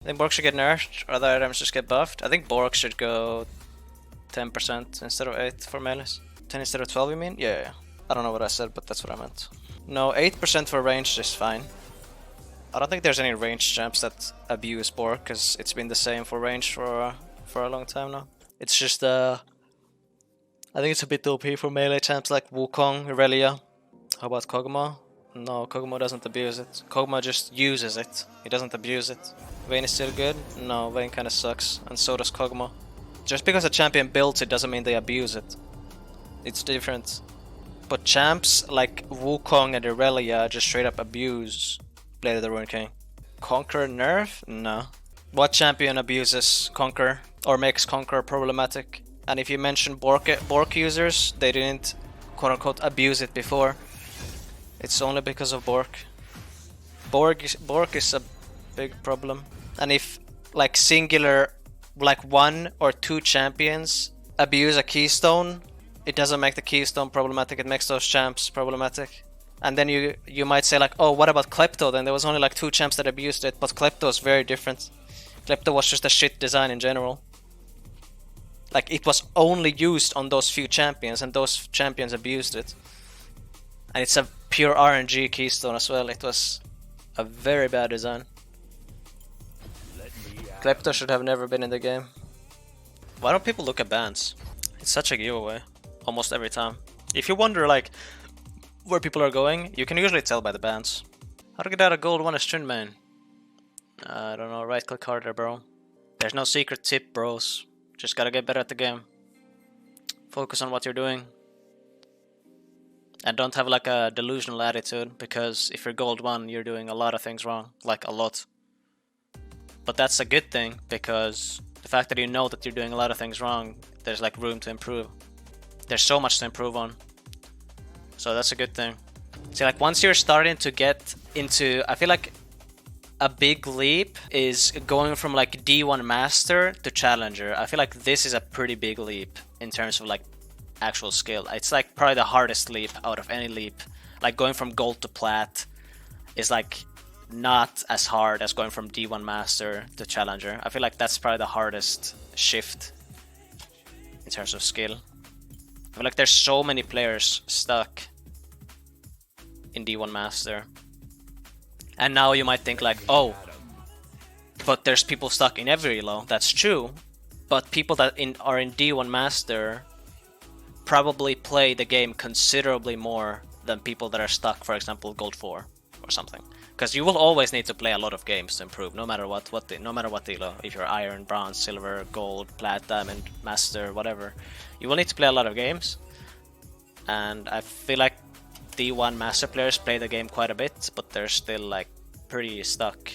I think Bork should get nerfed, or other items just get buffed. I think Bork should go 10% instead of 8 for melees. 10 instead of 12, you mean? Yeah. I don't know what I said, but that's what I meant. No, 8% for range is fine. I don't think there's any range champs that abuse Bork, because it's been the same for range for a long time now. It's just I think it's a bit OP for melee champs like Wukong, Irelia. How about Kog'Maw? No, Kog'Maw doesn't abuse it. Kog'Maw just uses it. He doesn't abuse it. Vayne is still good? No, Vayne kinda sucks, and so does Kog'Maw. Just because a champion builds it doesn't mean they abuse it. It's different. But champs like Wukong and Irelia just straight up abuse Blade of the Ruined King. Conqueror nerf? No. What champion abuses Conqueror or makes Conqueror problematic? And if you mention Bork users, they didn't quote unquote abuse it before. It's only because of Bork. Bork is a big problem. And if like singular, like 1 or 2 champions abuse a keystone, it doesn't make the keystone problematic, it makes those champs problematic. And then you might say like, oh, what about Klepto? Then there was only like 2 champs that abused it, but Klepto is very different. Klepto was just a shit design in general. Like it was only used on those few champions, and those champions abused it. And it's a pure RNG keystone as well. It was a very bad design. Klepto should have never been in the game. Why don't people look at bans? It's such a giveaway. Almost every time. If you wonder like where people are going, you can usually tell by the bans. How to get out of gold 1 stream main? I don't know, right click harder, bro. There's no secret tip, bros. Just gotta get better at the game. Focus on what you're doing. And don't have like a delusional attitude, because if you're gold 1, you're doing a lot of things wrong. Like a lot. But that's a good thing, because the fact that you know that you're doing a lot of things wrong, there's like room to improve. There's so much to improve on. So that's a good thing. See, like once you're starting to get into, I feel like a big leap is going from like D1 Master to Challenger. I feel like this is a pretty big leap in terms of like actual skill. It's like probably the hardest leap out of any leap. Like going from Gold to Plat is like not as hard as going from D1 Master to Challenger. I feel like that's probably the hardest shift in terms of skill. I feel like there's so many players stuck in D1 Master. And now you might think like, oh, but there's people stuck in every elo. That's true. But people that are in D1 Master probably play the game considerably more than people that are stuck, for example, Gold 4 or something. Because you will always need to play a lot of games to improve, no matter what elo. If you're Iron, Bronze, Silver, Gold, Plat, Diamond, Master, whatever. You will need to play a lot of games. And I feel like D1 Master players play the game quite a bit, but they're still like pretty stuck.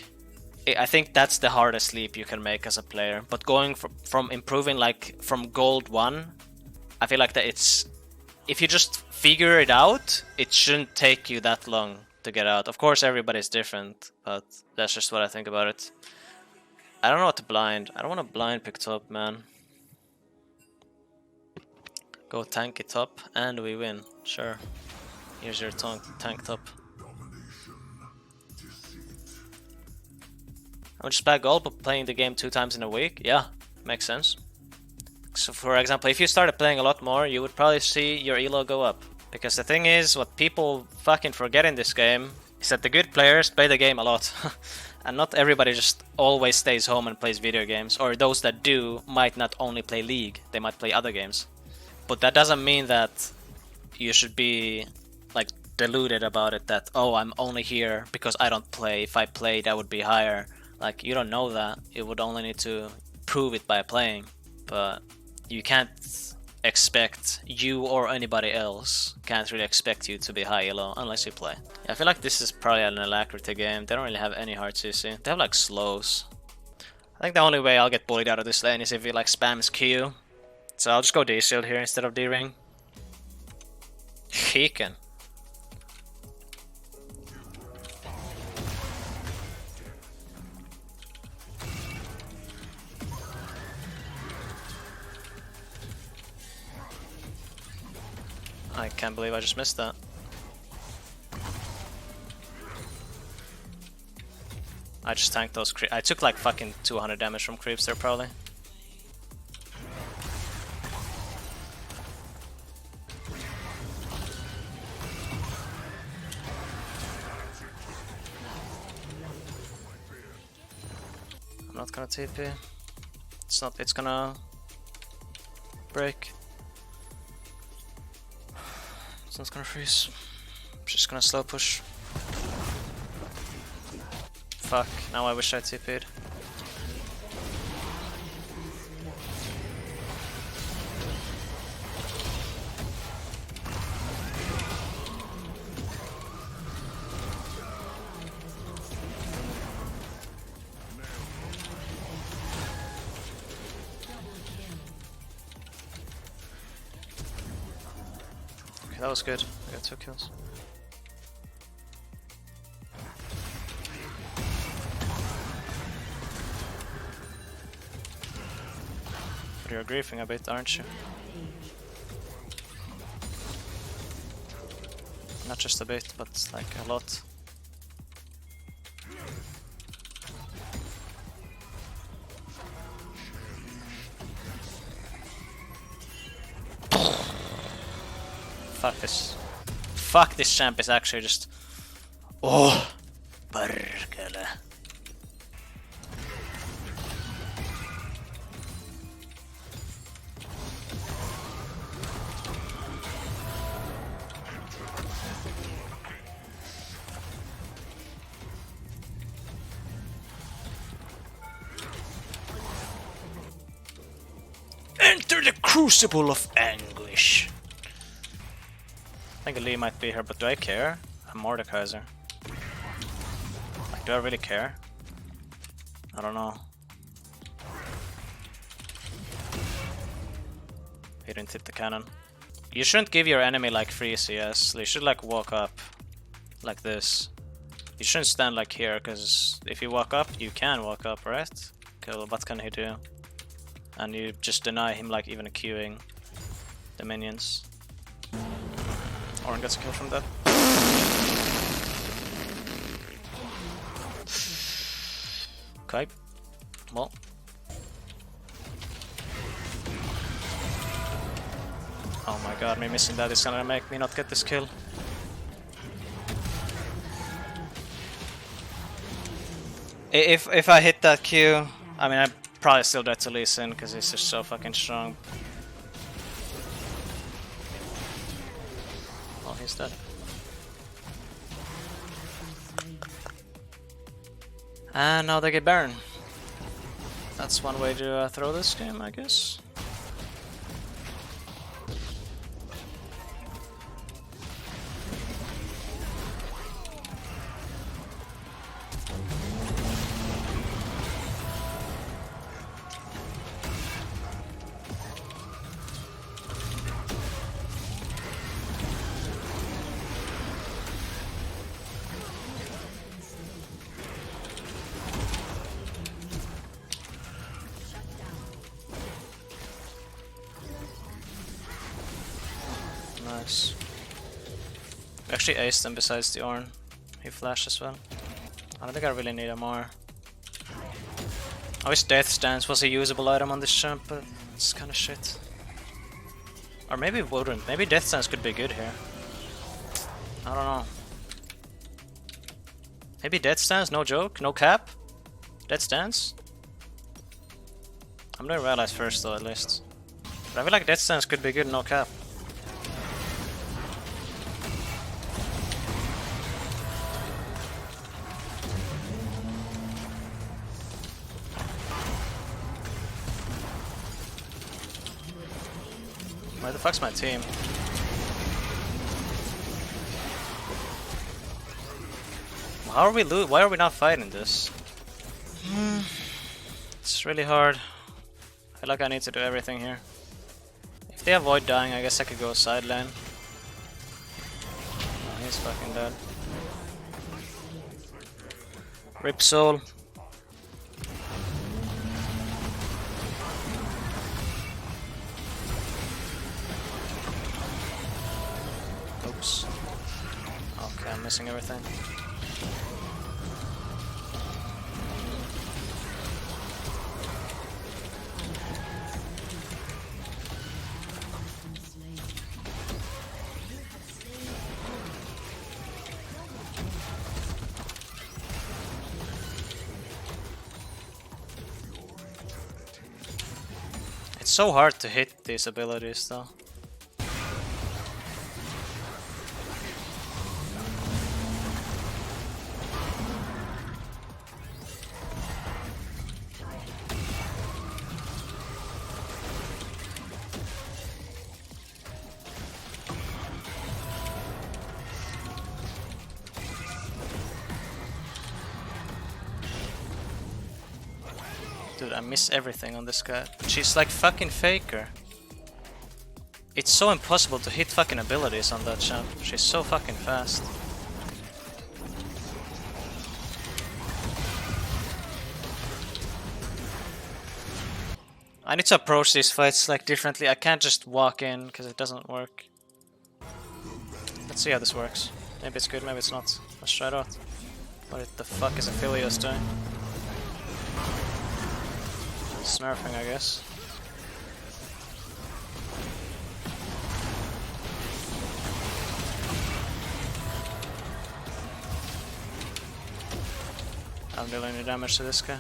I think that's the hardest leap you can make as a player. But going from improving like from Gold 1, I feel like that it's, if you just figure it out, it shouldn't take you that long to get out. Of course everybody's different, but that's just what I think about it. I don't know what to blind. I don't want to blind pick top, man. Go tank it top and we win. Sure. Here's your tank top. I'm just bad gold, but playing the game 2 times in a week? Yeah, makes sense. So for example, if you started playing a lot more, you would probably see your elo go up. Because the thing is, what people fucking forget in this game is that the good players play the game a lot. And not everybody just always stays home and plays video games. Or those that do might not only play League, they might play other games. But that doesn't mean that you should be like deluded about it, that oh, I'm only here because I don't play. If I played, I would be higher. Like, you don't know that. You would only need to prove it by playing. But you can't expect, you or anybody else can't really expect you to be high elo unless you play. Yeah, I feel like this is probably an alacrity game. They don't really have any hard CC. They have like slows. I think the only way I'll get bullied out of this lane is if he like spams Q. So I'll just go D-shield here instead of D-ring. He can. I can't believe I just missed that. I just tanked those I took like fucking 200 damage from creeps there probably. I'm not gonna TP. It's gonna break. It's not gonna freeze. I'm just gonna slow push. Fuck, now I wish I TP'd. Okay, that was good. I got 2 kills. But you're griefing a bit, aren't you? Not just a bit, but like a lot. Fuck this. Fuck, this champ is actually just... Oh! Perkele. Enter the crucible of anguish. I think Lee might be here, but do I care? I'm Mordekaiser. Like, do I really care? I don't know. He didn't hit the cannon. You shouldn't give your enemy like free CS. You should like walk up like this. You shouldn't stand like here, because if you walk up, you can walk up, right? Okay, well, what can he do? And you just deny him like even queuing the minions. Orin gets a kill from that. Okay. Well. Oh my god, me missing that is gonna make me not get this kill. If I hit that Q, I mean, I probably still dead to Lee Sin because he's just so fucking strong. Oh, he's dead. And now they get Baron. That's one way to throw this game, I guess. Nice. We actually aced him besides the Ornn. He flashed as well. I don't think I really need him more. I wish Death Stance was a usable item on this champ, but it's kind of shit. Or maybe it wouldn't. Maybe Death Stance could be good here. I don't know. Maybe Death Stance, no joke, no cap? Death Stance? I'm doing Rallies first though, at least. But I feel like Death Stance could be good, no cap. Where the fuck's my team? How are we why are we not fighting this? It's really hard. I feel like I need to do everything here. If they avoid dying, I guess I could go side lane. Oh, he's fucking dead. Rip soul. Oops. Okay, I'm missing everything. It's so hard to hit these abilities though. Dude, I miss everything on this guy. She's like fucking Faker. It's so impossible to hit fucking abilities on that champ. She's so fucking fast. I need to approach these fights like differently. I can't just walk in because it doesn't work. Let's see how this works. Maybe it's good, maybe it's not. Let's try it out. What the fuck is Aphelios doing? Smurfing, I guess. I don't deal any damage to this guy.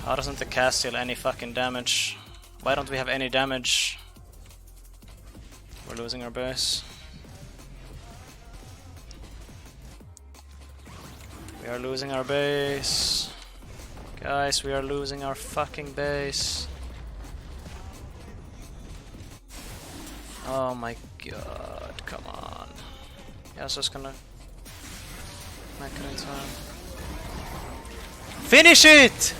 How doesn't the cast deal any fucking damage? Why don't we have any damage? We're losing our base. We are losing our base. Guys, we are losing our fucking base. Oh my god, come on. Yeah, I was just gonna make it in time. Finish it!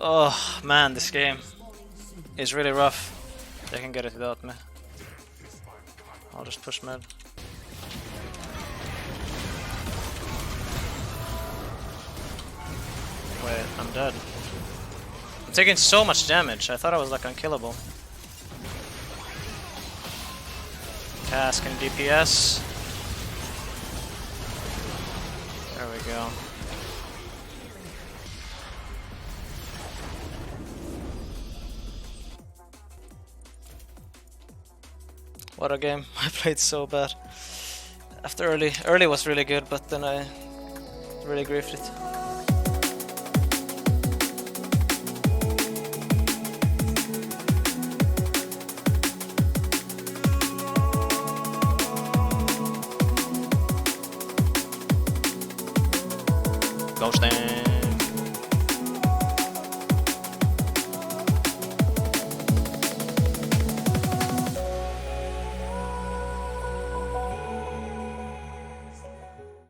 Oh man, this game is really rough. They can get it without me. I'll just push mid. Wait, I'm dead. I'm taking so much damage. I thought I was like unkillable. Cask and DPS. There we go. What a game. I played so bad. After early was really good, but then I really griefed it. Ghosting.